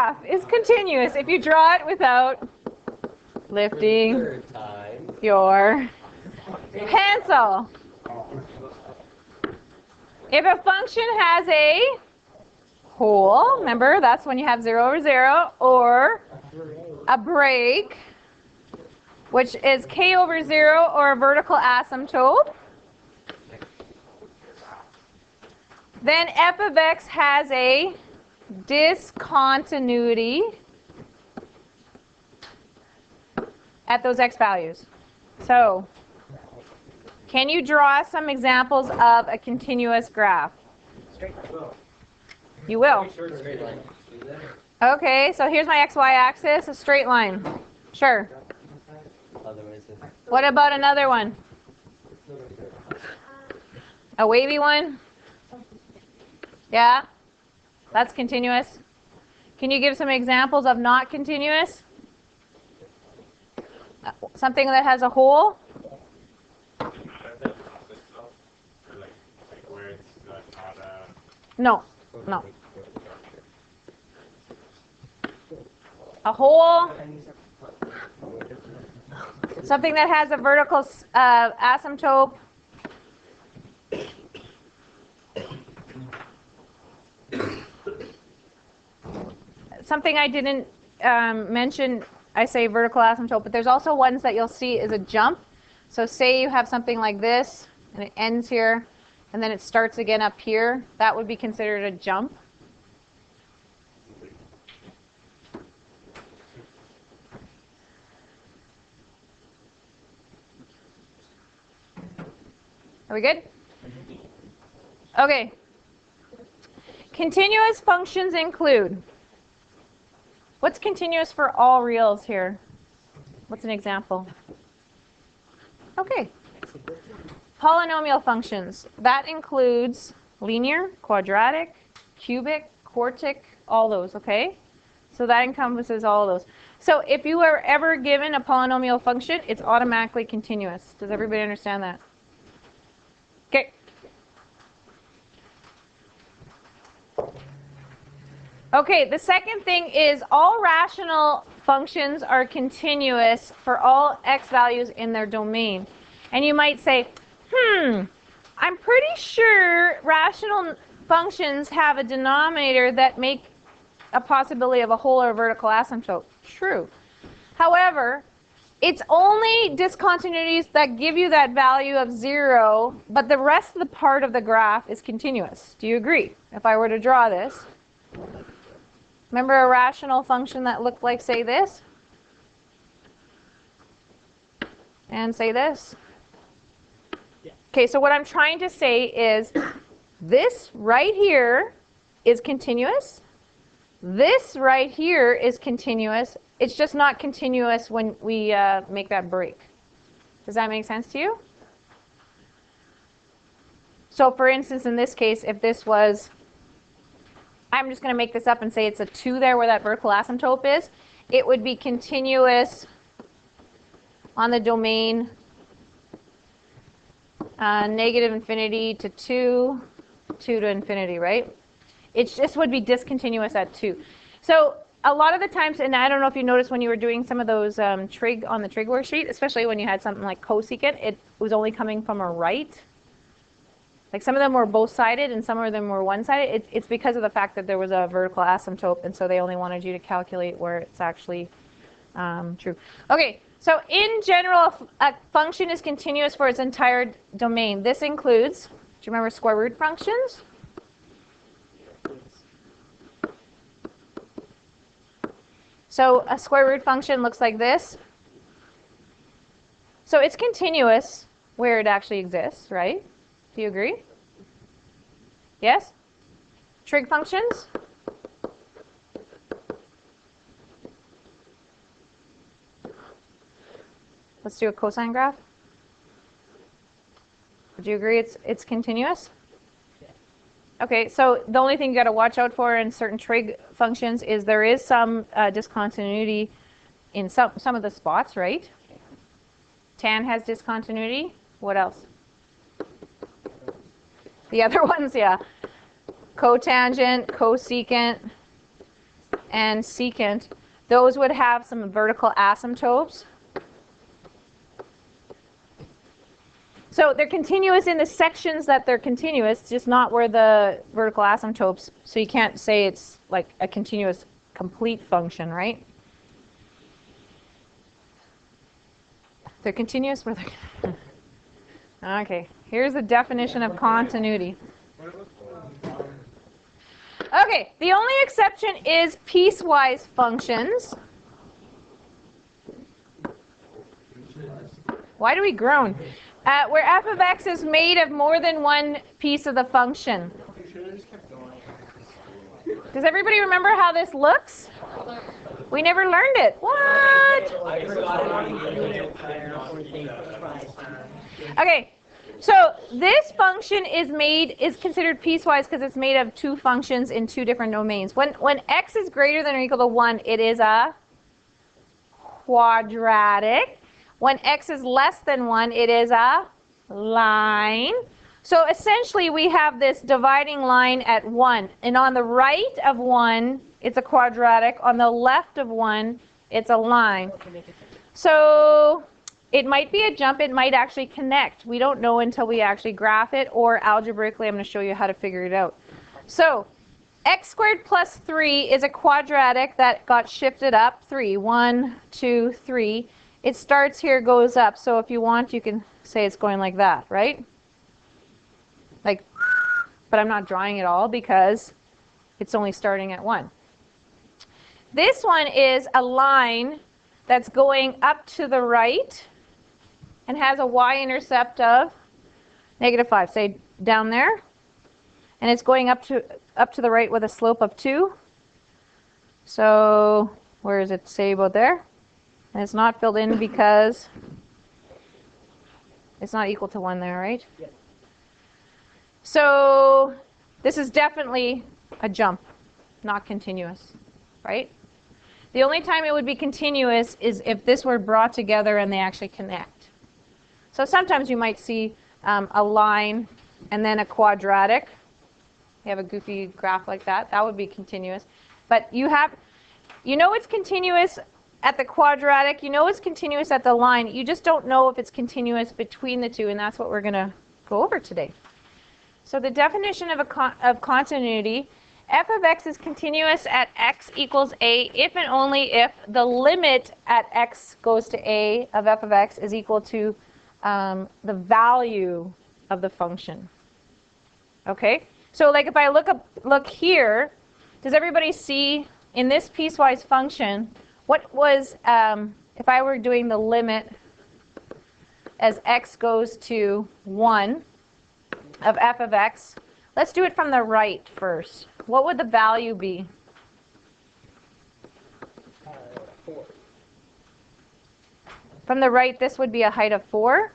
graph is continuous if you draw it without lifting your pencil. If a function has a hole, remember that's when you have 0 over 0, or a break, which is k over 0 or a vertical asymptote, then f of x has a discontinuity at those x values. So, can you draw some examples of a continuous graph? You will. Okay, so here's my xy axis, a straight line. Sure. What about another one? A wavy one? Yeah? That's continuous. Can you give some examples of not continuous? Something that has a hole? No. No. A hole. Something that has a vertical asymptote. Something I didn't mention, I say vertical asymptote, but there's also ones that you'll see is a jump. So say you have something like this, and it ends here, and then it starts again up here. That would be considered a jump. Are we good? Okay. Continuous functions include, what's continuous for all reals here? What's an example? Okay. Polynomial functions. That includes linear, quadratic, cubic, quartic, all those, okay? So that encompasses all of those. So if you are ever given a polynomial function, it's automatically continuous. Does everybody understand that? Okay. Okay, the second thing is all rational functions are continuous for all x values in their domain. And you might say, I'm pretty sure rational functions have a denominator that make a possibility of a whole or a vertical asymptote. True. However, it's only discontinuities that give you that value of 0, but the rest of the part of the graph is continuous. Do you agree? If I were to draw this, remember a rational function that looked like, say, this? And say this? Okay, so what I'm trying to say is this right here is continuous. This right here is continuous. It's just not continuous when we make that break. Does that make sense to you? So for instance, in this case, if this was, I'm just going to make this up and say it's a 2 there where that vertical asymptote is, it would be continuous on the domain negative infinity to 2, 2 to infinity, right? It just would be discontinuous at 2. So a lot of the times, and I don't know if you noticed when you were doing some of those trig on the trig worksheet, especially when you had something like cosecant, it was only coming from a right. Like some of them were both-sided and some of them were one-sided. It's because of the fact that there was a vertical asymptote, and so they only wanted you to calculate where it's actually true. Okay, so in general, a function is continuous for its entire domain. This includes, do you remember square root functions? So a square root function looks like this. So it's continuous where it actually exists, right? Do you agree? Yes? Trig functions? Let's do a cosine graph. Would you agree it's continuous? Okay, so the only thing you got to watch out for in certain trig functions is there is some discontinuity in some of the spots, right? Tan has discontinuity. What else? The other ones, yeah. Cotangent, cosecant, and secant, those would have some vertical asymptotes. So they're continuous in the sections that they're continuous, just not where the vertical asymptotes. So you can't say it's like a continuous complete function, right? They're continuous where they're... Okay, here's the definition of continuity. Okay, the only exception is piecewise functions. Why do we groan? Where f of x is made of more than one piece of the function. Does everybody remember how this looks? We never learned it. What? Okay, so this function is considered piecewise because it's made of two functions in two different domains. When x is greater than or equal to 1, it is a quadratic. When x is less than 1, it is a line. So essentially we have this dividing line at 1. And on the right of 1, it's a quadratic. On the left of 1, it's a line. So it might be a jump. It might actually connect. We don't know until we actually graph it, or algebraically I'm going to show you how to figure it out. So x squared plus 3 is a quadratic that got shifted up 3. 1, 2, 3. It starts here, goes up. So if you want, you can say it's going like that, right? Like, but I'm not drawing it all because it's only starting at 1. This one is a line that's going up to the right and has a y-intercept of -5, say down there. And it's going up to the right with a slope of 2. So where is it? Say about there. And it's not filled in because it's not equal to 1 there, right? Yes. So this is definitely a jump, not continuous, right? The only time it would be continuous is if this were brought together and they actually connect. So sometimes you might see a line and then a quadratic. You have a goofy graph like that. That would be continuous. But you know it's continuous at the quadratic. You know it's continuous at the line. You just don't know if it's continuous between the two, and that's what we're going to go over today. So the definition of continuity, f of x is continuous at x equals a if and only if the limit at x goes to a of f of x is equal to the value of the function. Okay? So like if I look here, does everybody see in this piecewise function, what was, if I were doing the limit as x goes to 1 of f of x, let's do it from the right first. What would the value be? 4. From the right, this would be a height of 4.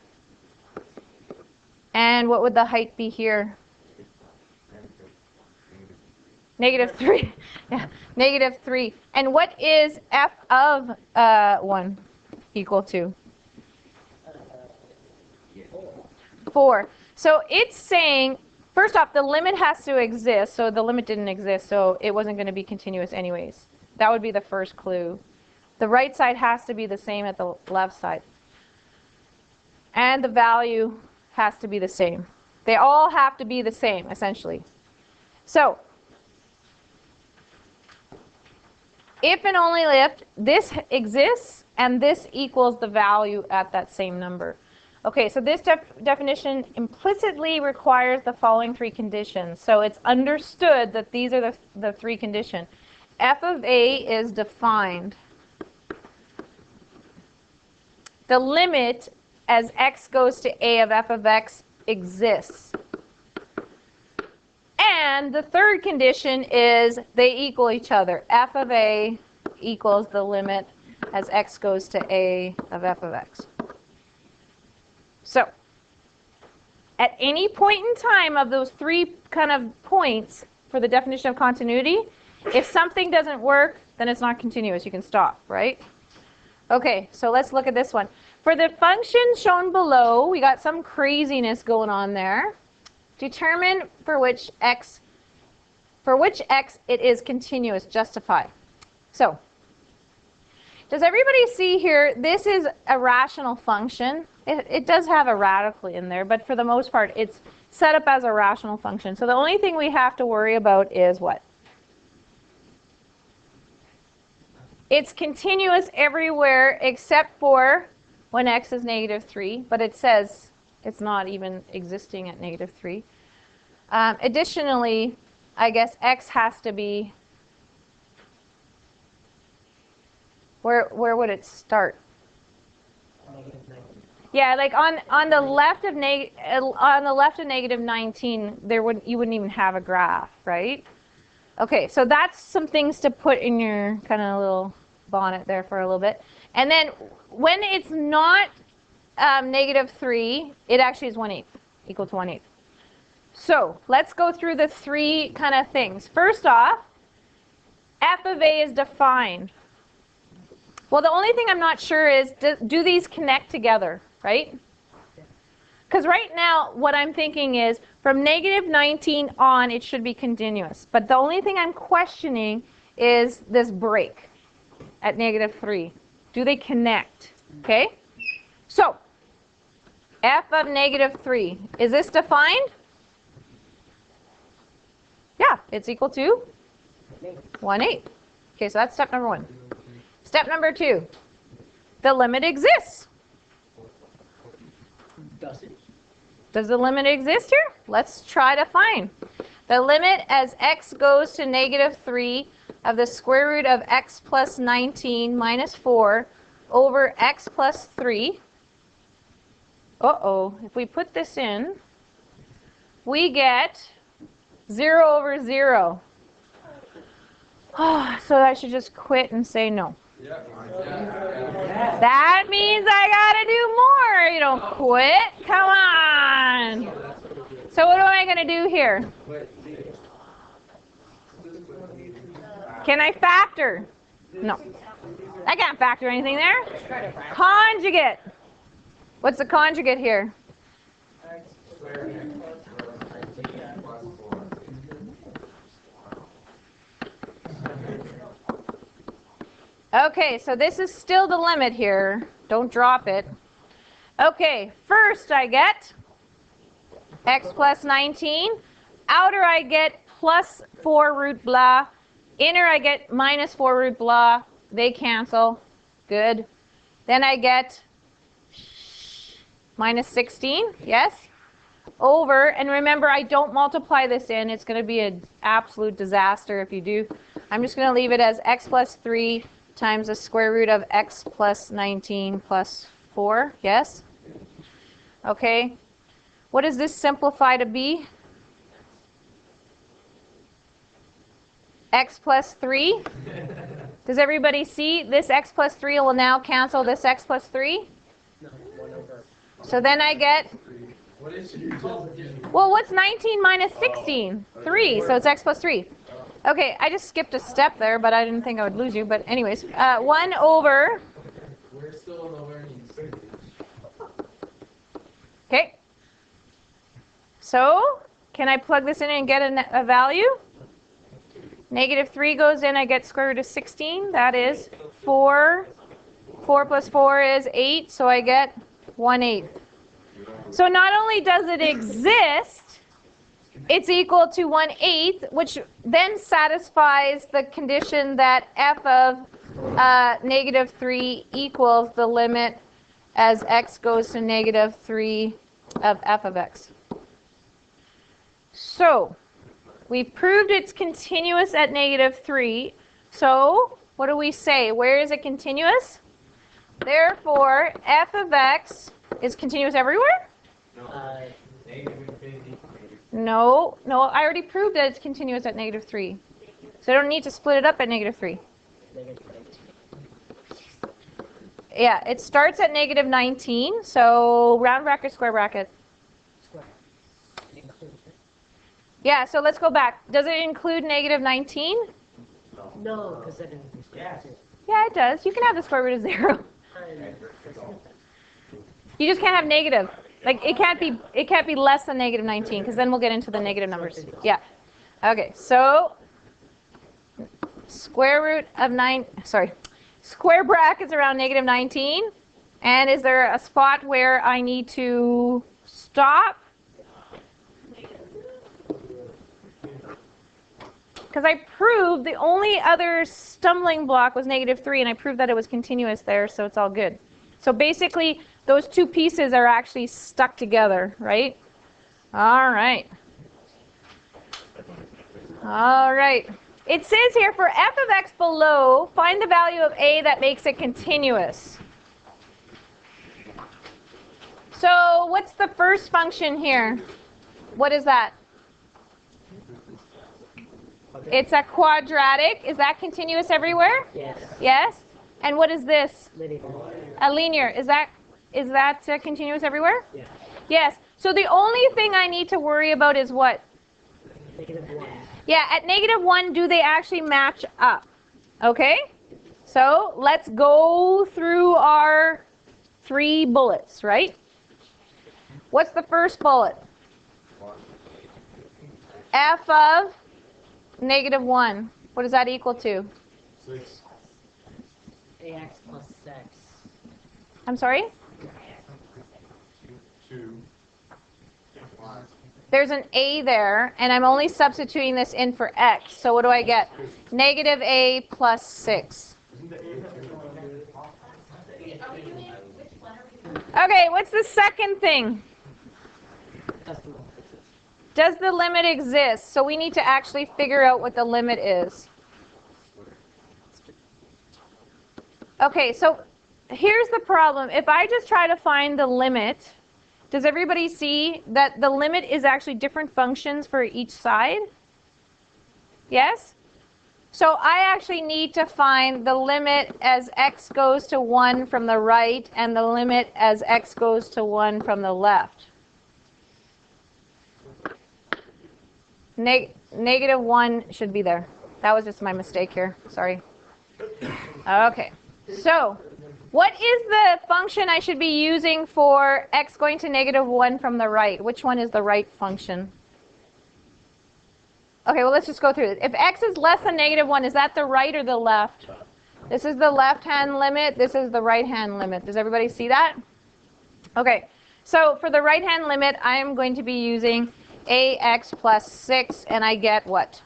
And what would the height be here? -3. Yeah, -3. And what is f of 1 equal to? 4. So it's saying, first off, the limit has to exist. So the limit didn't exist, so it wasn't going to be continuous anyways. That would be the first clue. The right side has to be the same at the left side. And the value has to be the same. They all have to be the same, essentially. So if and only if this exists and this equals the value at that same number. Okay, so this definition implicitly requires the following 3 conditions. So it's understood that these are the 3 conditions. F of A is defined. The limit as x goes to a of f of x exists. And the third condition is they equal each other. F of A equals the limit as x goes to a of f of x. So at any point in time of those 3 kind of points for the definition of continuity, if something doesn't work, then it's not continuous. You can stop, right? Okay, so let's look at this one. For the function shown below, we got some craziness going on there. Determine for which x it is continuous. Justify. So, does everybody see here, this is a rational function. It does have a radical in there, but for the most part, it's set up as a rational function. So the only thing we have to worry about is what? It's continuous everywhere except for when x is -3, but it says it's not even existing at -3. Additionally, I guess x has to be, where would it start? Yeah, like on the left of -19, you wouldn't even have a graph, right? Okay, so that's some things to put in your kind of little bonnet there for a little bit. And then when it's not -3, it actually is 1/8, equal to 1/8. So let's go through the three kind of things. First off, f of a is defined. Well, the only thing I'm not sure is, do these connect together, right? Because right now, what I'm thinking is, from -19 on, it should be continuous. But the only thing I'm questioning is this break at -3. Do they connect? Okay? So, f of -3. Is this defined? Yeah, it's equal to 1/8. Okay, so that's step number 1. Step number 2. The limit exists. Does it? Does the limit exist here? Let's try to find. The limit as x goes to -3 of the square root of x plus 19 minus 4 over x plus 3. Uh-oh, if we put this in, we get 0 over 0. Oh, so I should just quit and say no. That means I gotta do more. You don't quit. Come on. So what am I gonna do here? Can I factor? No. I can't factor anything there. Conjugate. What's the conjugate here? Okay, so this is still the limit here. Don't drop it. Okay, first I get x plus 19. Outer I get plus 4 root blah. Inner I get minus 4 root blah. They cancel. Good. Then I get minus 16. Yes. Over, and remember, I don't multiply this in. It's going to be an absolute disaster if you do. I'm just going to leave it as x plus 3 times the square root of x plus 19 plus 4. Yes? Okay. What does this simplify to be? X plus 3. Does everybody see? This x plus 3 will now cancel this x plus 3. So then I get, well, what's 19 minus 16? 3. So it's x plus 3. Okay, I just skipped a step there, but I didn't think I would lose you. But anyways, 1 over. We're still in the learning stage. Okay. So, can I plug this in and get a value? -3 goes in, I get square root of 16. That is 4. 4 plus 4 is 8, so I get 1/8. So not only does it exist, it's equal to 1/8, which then satisfies the condition that f of -3 equals the limit as x goes to -3 of f of x. So we've proved it's continuous at -3. So what do we say? Where is it continuous? Therefore, f of x is continuous everywhere? No, I already proved that it's continuous at -3. So I don't need to split it up at -3. Yeah, it starts at -19, so round bracket, square bracket. Yeah, so let's go back. Does it include -19? No, because that didn't. Yes. Yeah, it does. You can have the square root of 0. You just can't have negative. Like it can't be less than -19, because then we'll get into the negative numbers. Yeah. Okay, so Square root of square brackets around negative 19. And is there a spot where I need to stop? Because I proved the only other stumbling block was negative 3, and I proved that it was continuous there, so it's all good. So basically, those two pieces are actually stuck together, right? All right. All right. It says here, for f of x below, find the value of a that makes it continuous. So what's the first function here? What is that? It's a quadratic. Is that continuous everywhere? Yes. Yes. And what is this? Linear. A linear. Is that continuous everywhere? Yeah. Yes. So the only thing I need to worry about is what? -1. Yeah, at -1, do they actually match up? Okay? So let's go through our 3 bullets, right? What's the first bullet? F of -1. What does that equal to? 6. ax plus x. I'm sorry? 2. 5. There's an a there, and I'm only substituting this in for x. So what do I get? Negative a plus 6. Okay, what's the second thing? Does the limit exist? So we need to actually figure out what the limit is. Okay, so here's the problem. If I just try to find the limit, does everybody see that the limit is actually different functions for each side? Yes? So I actually need to find the limit as x goes to 1 from the right and the limit as x goes to 1 from the left. -1 should be there. That was just my mistake here. Sorry. Okay. So what is the function I should be using for x going to -1 from the right? Which one is the right function? Okay, well, let's just go through it. If x is less than -1, is that the right or the left? This is the left-hand limit. This is the right-hand limit. Does everybody see that? Okay, so for the right-hand limit, I am going to be using ax plus 6, and I get what?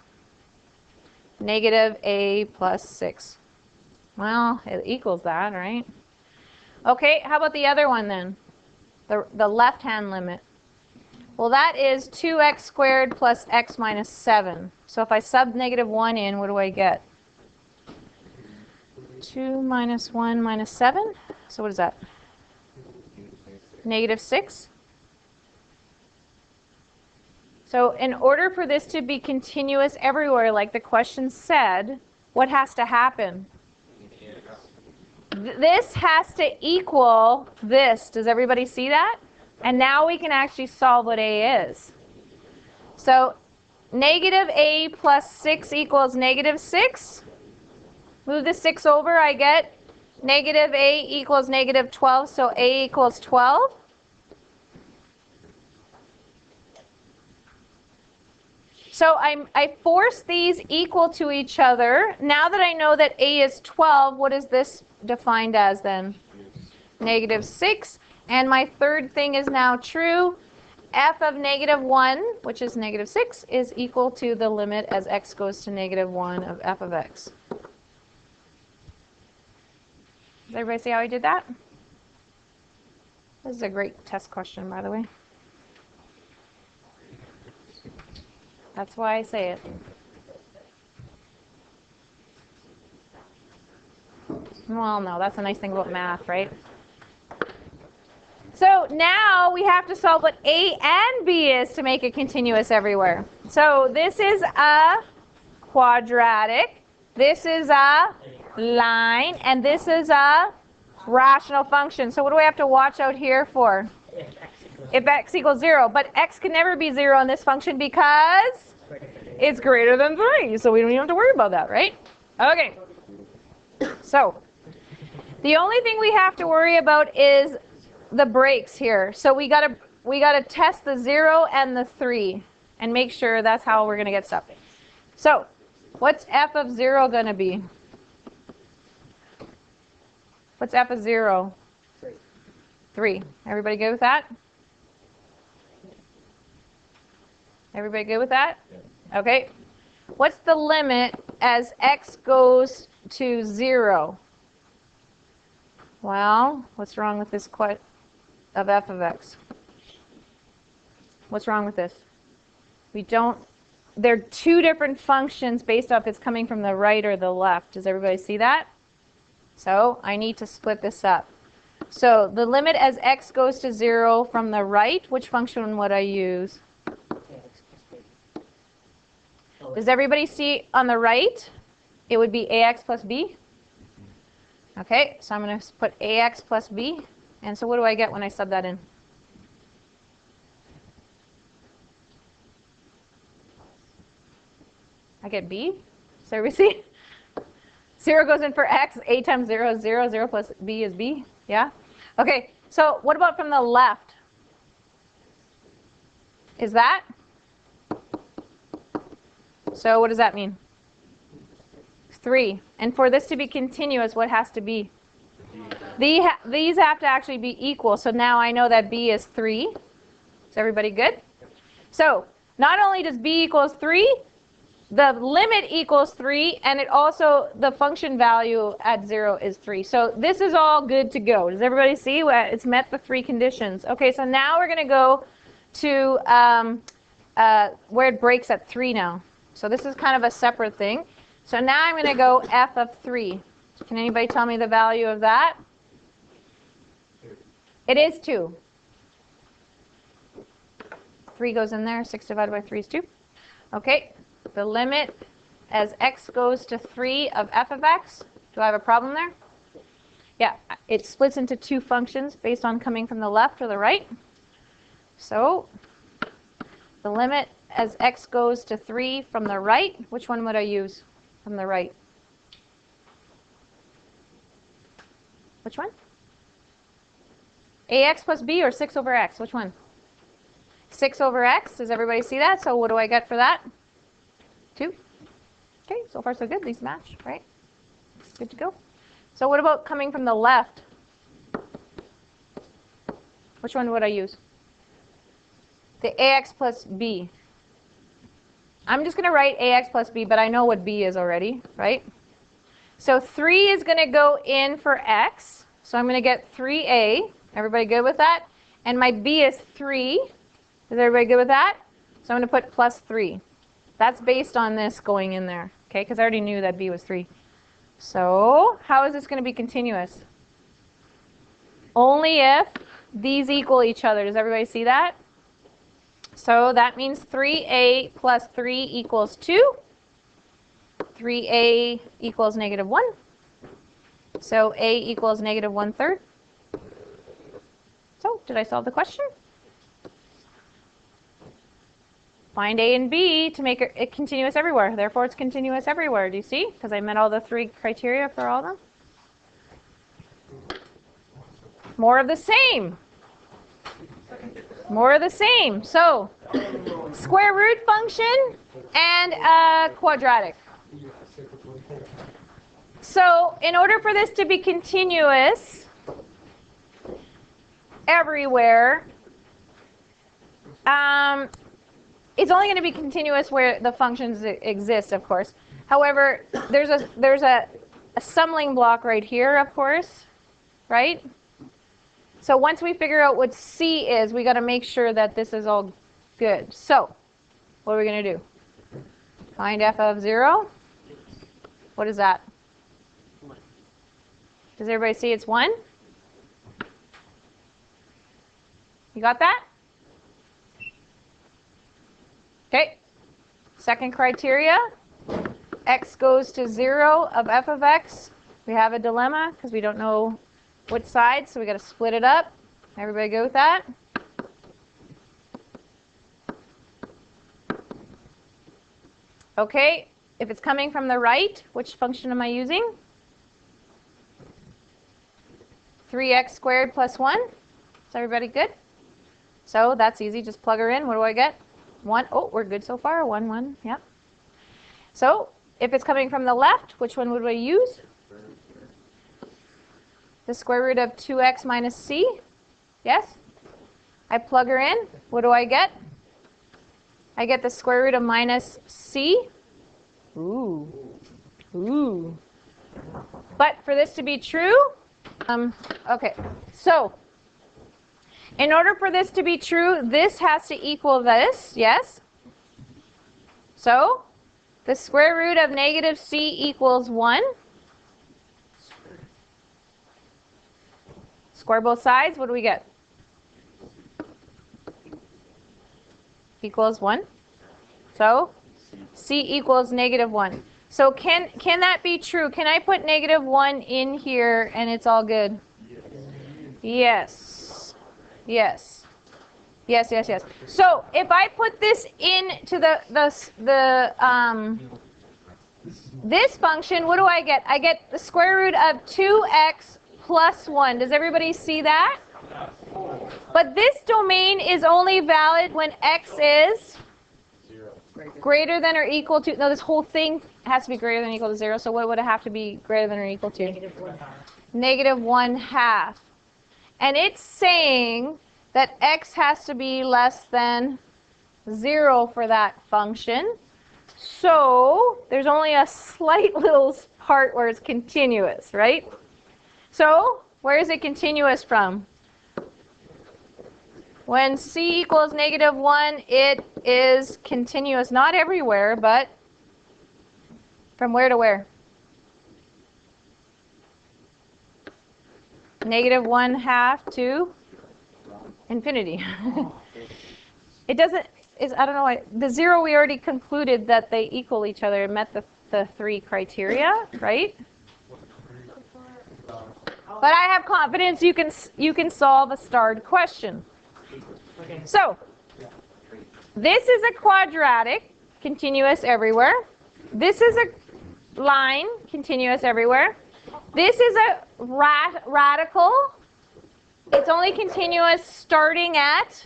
Negative a plus 6. Well, it equals that, right? Okay, how about the other one then? The left-hand limit. Well, that is 2x squared plus x minus 7. So if I sub -1 in, what do I get? 2 minus 1 minus 7. So what is that? -6. So in order for this to be continuous everywhere, like the question said, what has to happen? This has to equal this. Does everybody see that? And now we can actually solve what a is. So negative a plus 6 equals -6. Move the 6 over, I get negative a equals -12, so a equals 12. So I force these equal to each other. Now that I know that a is 12, what is this defined as then? -6. And my third thing is now true. F of -1, which is -6, is equal to the limit as x goes to -1 of f of x. Does everybody see how I did that? This is a great test question, by the way. That's why I say it. Well, no, that's a nice thing about math, right? So now we have to solve what a and b is to make it continuous everywhere. So this is a quadratic, this is a line, and this is a rational function. So what do I have to watch out here for? If x equals 0. But x can never be 0 in this function because it's greater than 3. So we don't even have to worry about that, right? Okay. So the only thing we have to worry about is the breaks here. So we gotta test the 0 and the 3 and make sure that's how we're gonna get stuff. So What's f of 0 going to be? What's f of 0? 3. Everybody good with that? Everybody good with that? Okay. What's the limit as x goes to 0? Well, what's wrong with this of f of x? What's wrong with this? They're two different functions based off it's coming from the right or the left. Does everybody see that? So I need to split this up. So the limit as x goes to 0 from the right, which function would I use? Does everybody see on the right? It would be ax plus b. Okay, so I'm going to put ax plus b. And so what do I get when I sub that in? I get b. So we see 0 goes in for x. A times 0 is 0. 0 plus b is b. Yeah? Okay, so what about from the left? Is that? So what does that mean? 3. And for this to be continuous, what has to be? These have to actually be equal. So now I know that b is 3. Is everybody good? So not only does b equals 3, the limit equals 3, and it also, the function value at 0 is 3. So this is all good to go. Does everybody see? It's met the 3 conditions. Okay, so now we're going to go to where it breaks at 3 now. So this is kind of a separate thing. So now I'm going to go f of 3. Can anybody tell me the value of that? It is 2. 3 goes in there. 6 divided by 3 is 2. Okay. The limit as x goes to 3 of f of x. Do I have a problem there? Yeah, it splits into 2 functions based on coming from the left or the right. So the limit as x goes to 3 from the right, which one would I use from the right? Which one? ax plus b or 6 over x? Which one? 6 over x. Does everybody see that? So what do I get for that? 2. Okay, so far so good. These match, right? Good to go. So what about coming from the left? Which one would I use? The ax plus b. I'm just going to write ax plus b, but I know what b is already, right? So 3 is going to go in for x. So I'm going to get 3a. Everybody good with that? And my b is 3. Is everybody good with that? So I'm going to put plus 3. That's based on this going in there, okay? Because I already knew that b was 3. So how is this going to be continuous? Only if these equal each other. Does everybody see that? So that means 3a plus 3 equals 2. 3a equals negative 1. So a equals negative 1/3. So did I solve the question? Find a and b to make it continuous everywhere. Therefore, it's continuous everywhere. Do you see? Because I met all the 3 criteria for all of them. More of the same. More of the same. So, square root function and a quadratic. So, in order for this to be continuous everywhere, it's only going to be continuous where the functions exist, of course. However, there's a stumbling block right here, of course, right? So once we figure out what C is, we got to make sure that this is all good. So what are we going to do? Find f of 0. What is that? Does everybody see it's 1? You got that? Okay. Second criteria. X goes to 0 of f of x. We have a dilemma because we don't know which side, so we got to split it up. Everybody go with that? Okay. If it's coming from the right, which function am I using? 3x squared plus 1. Is everybody good? So that's easy. Just plug her in. What do I get? 1. Oh, we're good so far. 1, 1. Yep. So If it's coming from the left, which one would we use? The square root of 2x minus c. Yes? I plug her in. What do I get? I get the square root of minus c. Ooh. Ooh. But for this to be true, okay, so in order for this to be true, this has to equal this, yes? So the square root of negative c equals 1. Square both sides, what do we get? Equals 1. So c equals negative 1. So can that be true? Can I put negative 1 in here and it's all good? Yes. Yes. Yes, yes, yes. So if I put this into this function, what do I get? I get the square root of 2x plus 1. Does everybody see that? But this domain is only valid when x is greater than or equal to, no, this whole thing has to be greater than or equal to 0. So what would it have to be greater than or equal to? Negative 1/2. And it's saying that x has to be less than 0 for that function. So there's only a slight little part where it's continuous, right? So where is it continuous from? When c equals negative 1, it is continuous, not everywhere, but from where to where? Negative 1/2 to infinity. It doesn't, I don't know why, the 0 we already concluded that they equal each other. It met the 3 criteria, right? But I have confidence you can solve a starred question. So, this is a quadratic, continuous everywhere. This is a line, continuous everywhere. This is a radical. It's only continuous starting at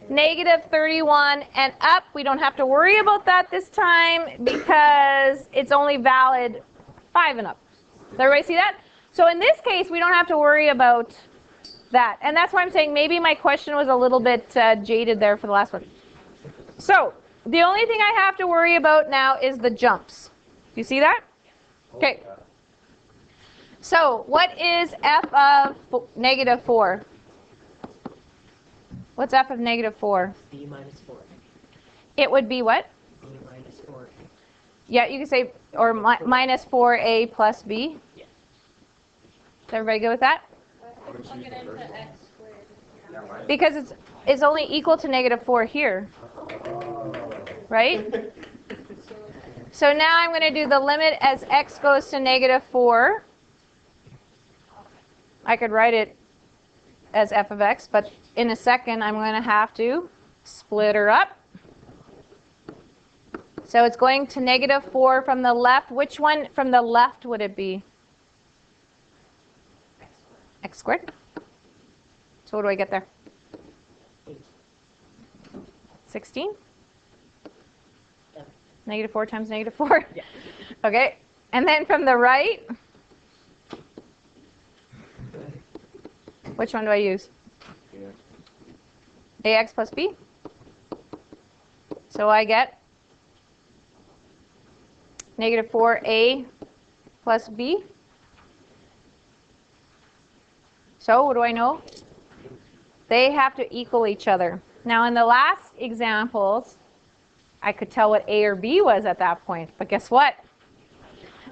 negative 31 and up. We don't have to worry about that this time because it's only valid 5 and up. Does everybody see that? So in this case, we don't have to worry about that. And that's why I'm saying maybe my question was a little bit jaded there for the last one. So the only thing I have to worry about now is the jumps. Do you see that? Okay. So what is f of negative 4? What's f of negative 4? b minus 4. It would be what? b minus 4. Yeah, you can say, or minus 4a plus b. Yeah. Is everybody good with that? Because it's only equal to negative 4 here. Right? So now I'm going to do the limit as x goes to negative 4. I could write it as f of x, but in a second I'm going to have to split her up. So it's going to negative 4 from the left. Which one from the left would it be? X squared. So what do I get there? 16? Negative 4 times negative 4? Yeah. Okay. And then from the right, which one do I use? ax plus b. So I get negative 4a plus b. So what do I know? They have to equal each other. Now in the last examples, I could tell what a or b was at that point. But guess what?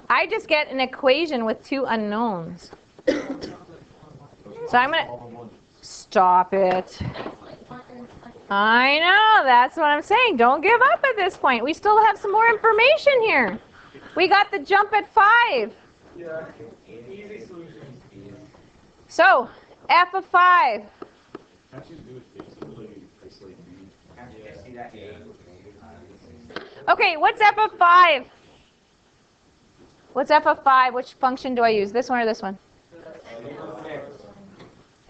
I just get an equation with 2 unknowns. So I'm going to stop it. I know, that's what I'm saying. Don't give up at this point. We still have some more information here. We got the jump at 5. So, f of 5. Okay, what's f of 5? What's f of 5? Which function do I use? This one or this one?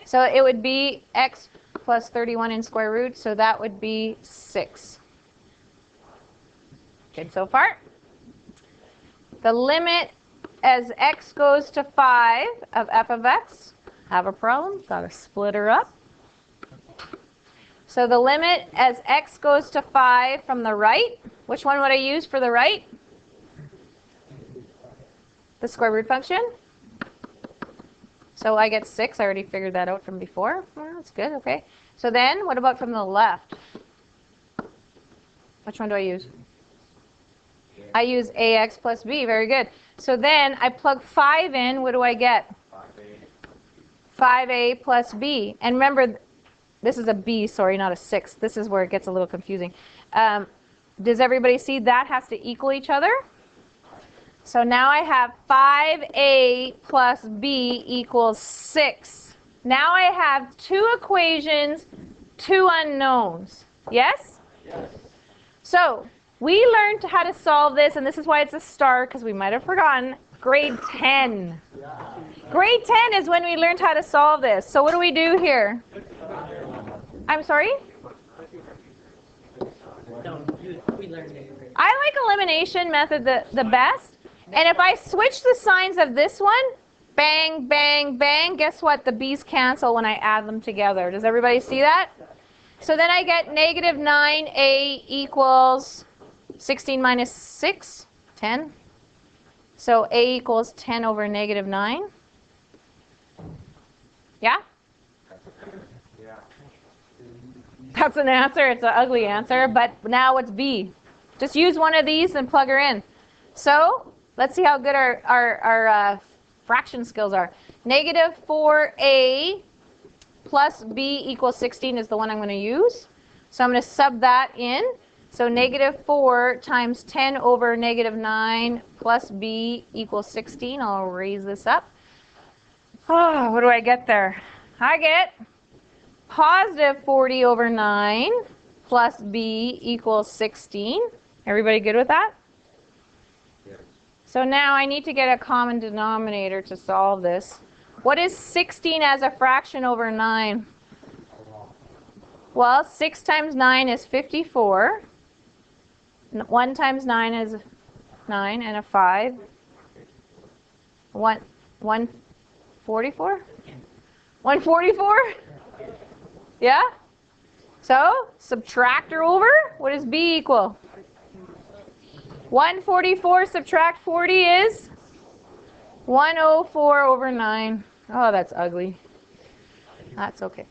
So it would be x plus 31 in square root, so that would be 6. Good so far? the limit as x goes to 5 of f of x. Have a problem? Got to split her up. So the limit as x goes to 5 from the right, which one would I use for the right? The square root function. So I get 6. I already figured that out from before. Well, that's good, okay. So then, what about from the left? Which one do I use? I use ax plus b. Very good. So then I plug 5 in. What do I get? 5a plus b. And remember, this is a b, sorry, not a 6. This is where it gets a little confusing. Does everybody see that has to equal each other? So now I have 5a plus b equals 6. Now I have 2 equations, 2 unknowns. Yes? Yes. So we learned how to solve this, and this is why it's a star, because we might have forgotten, grade 10. Yeah. Grade 10 is when we learned how to solve this. So what do we do here? I'm sorry? No, we learned it. I like elimination method the best. And if I switch the signs of this one, bang, bang, bang, guess what? The b's cancel when I add them together. Does everybody see that? So then I get negative 9a equals 16 minus 6, 10. So a equals 10 over negative 9. Yeah? Yeah. That's an answer. It's an ugly answer, but now what's b? Just use one of these and plug her in. So let's see how good our fraction skills are. Negative 4a plus b equals 16 is the one I'm going to use. So I'm going to sub that in. So negative 4 times 10 over negative 9 plus b equals 16. I'll raise this up. Oh, what do I get there? I get positive 40 over 9 plus b equals 16. Everybody good with that? Yes. So now I need to get a common denominator to solve this. What is 16 as a fraction over 9? Well, 6 times 9 is 54. 1 times 9 is 9 and a 5. 144? 144? Yeah? So, subtract her over. What does b equal? 144 subtract 40 is 104 over 9. Oh, that's ugly. That's okay.